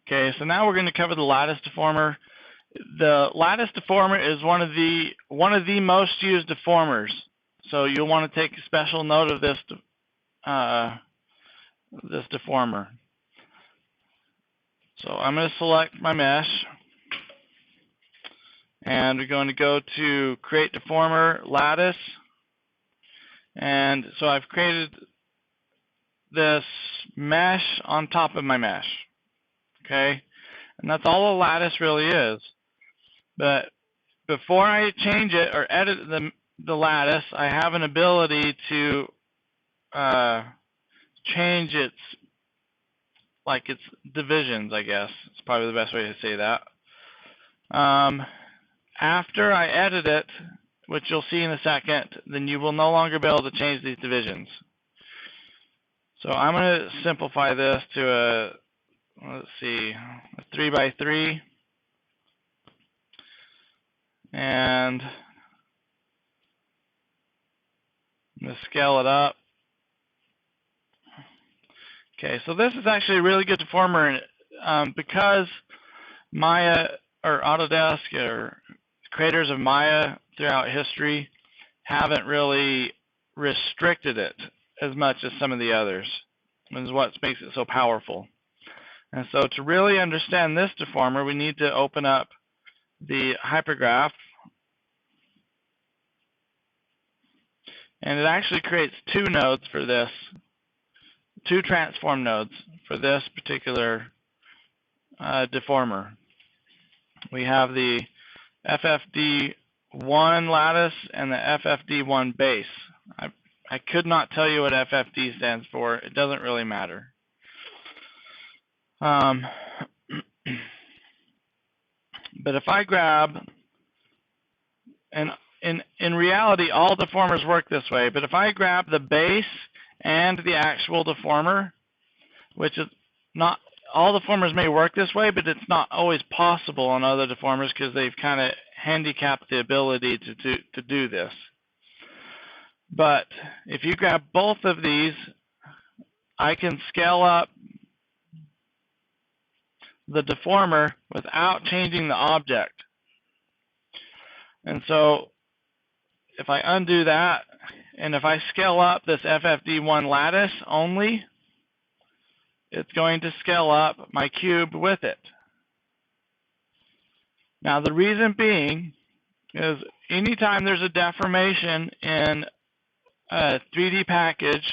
Okay, so now we're going to cover the lattice deformer. The lattice deformer is one of the most used deformers. So you'll want to take special note of this deformer. So I'm going to select my mesh, and we're going to go to Create Deformer Lattice. And so I've created this mesh on top of my mesh. Okay, and that's all a lattice really is. But before I change it or edit the lattice, I have an ability to change its divisions, I guess. It's probably the best way to say that. After I edit it, which you'll see in a second, then you will no longer be able to change these divisions. So I'm going to simplify this to a 3x3, and I'm going to scale it up. Okay, so this is actually a really good deformer because Maya or Autodesk or creators of Maya throughout history haven't really restricted it as much as some of the others. This is what makes it so powerful. And so to really understand this deformer, we need to open up the hypergraph. And it actually creates two nodes for this, two transform nodes for this particular deformer. We have the FFD1 lattice and the FFD1 base. I could not tell you what FFD stands for. It doesn't really matter. But if I grab, and in reality, all deformers work this way, but if I grab the base and the actual deformer, which is not, all deformers may work this way, but it's not always possible on other deformers because they've kind of handicapped the ability to do this. But if you grab both of these, I can scale up the deformer without changing the object. And so if I undo that, and if I scale up this FFD1 lattice only, it's going to scale up my cube with it. Now the reason being is anytime there's a deformation in a 3D package,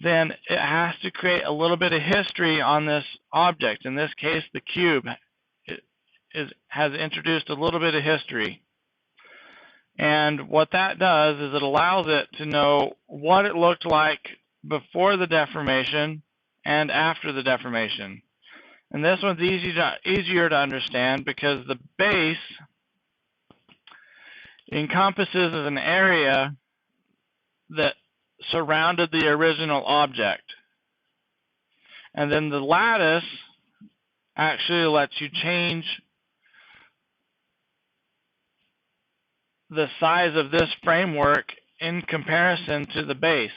then it has to create a little bit of history on this object. In this case, the cube has introduced a little bit of history. And what that does is it allows it to know what it looked like before the deformation and after the deformation. And this one's easier to understand because the base encompasses an area that surrounded the original object. And then the lattice actually lets you change the size of this framework in comparison to the base.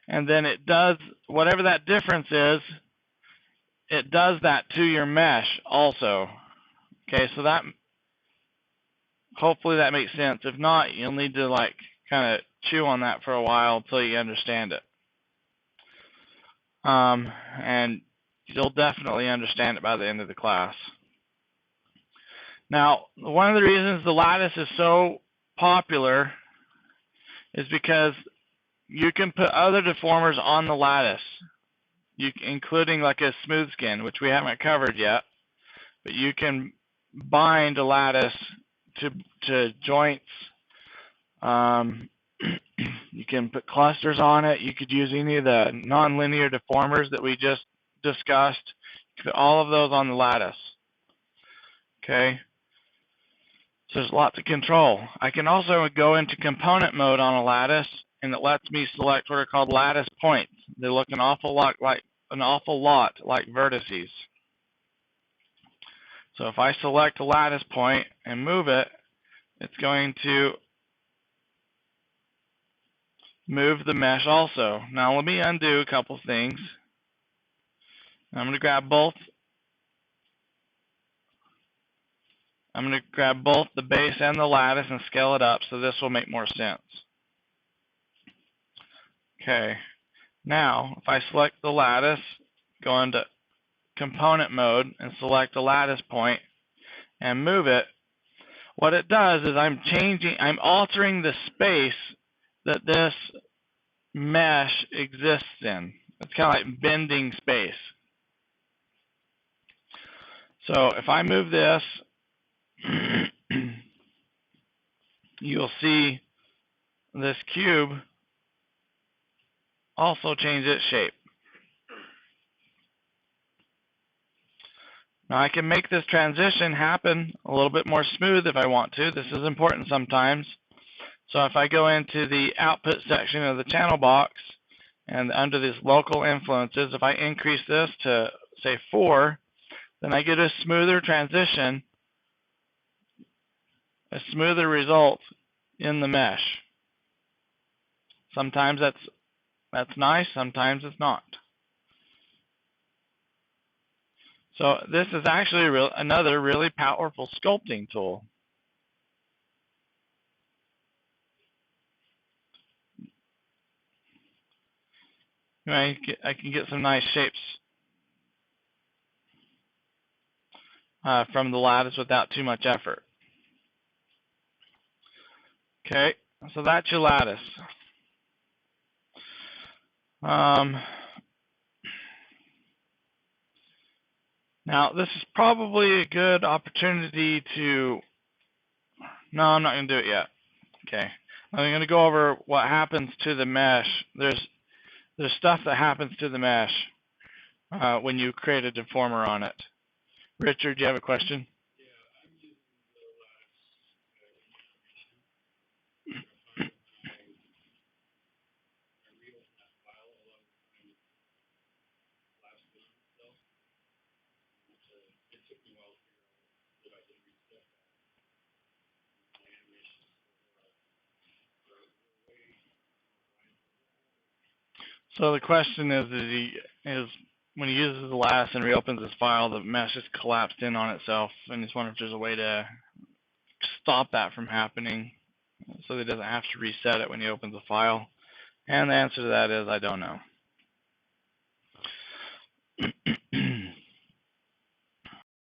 And then it does, whatever that difference is, it does that to your mesh also. Okay, so that, hopefully that makes sense. If not, you'll need to kind of chew on that for a while until you understand it. And you'll definitely understand it by the end of the class. Now, one of the reasons the lattice is so popular is because you can put other deformers on the lattice, including like a smooth skin, which we haven't covered yet, but you can bind a lattice to joints. You can put clusters on it. You could use any of the nonlinear deformers that we just discussed. You can put all of those on the lattice. Okay. So there's lots of control. I can also go into component mode on a lattice, and it lets me select what are called lattice points. They look an awful lot like vertices. So if I select a lattice point and move it, it's going to move the mesh also. Now let me undo a couple things. I'm going to grab both. I'm going to grab both the base and the lattice and scale it up, so this will make more sense. Okay, now if I select the lattice, go into component mode and select the lattice point and move it, what it does is I'm altering the space that this mesh exists in. It's kind of like bending space. So if I move this, you'll see this cube also change its shape. Now I can make this transition happen a little bit more smooth if I want to. This is important sometimes. So if I go into the output section of the channel box and under these local influences, if I increase this to say 4, then I get a smoother transition, a smoother result in the mesh. Sometimes that's nice, sometimes it's not. So this is actually another really powerful sculpting tool. I can get some nice shapes from the lattice without too much effort. Okay, so that's your lattice. Now this is probably a good opportunity to, no, I'm not going to do it yet. Okay, I'm going to go over what happens to the mesh. There's stuff that happens to the mesh when you create a deformer on it. Richard, do you have a question? So the question is when he uses the lattice and reopens his file, the mesh is collapsed in on itself, and he's wondering if there's a way to stop that from happening so that he doesn't have to reset it when he opens the file. And the answer to that is I don't know.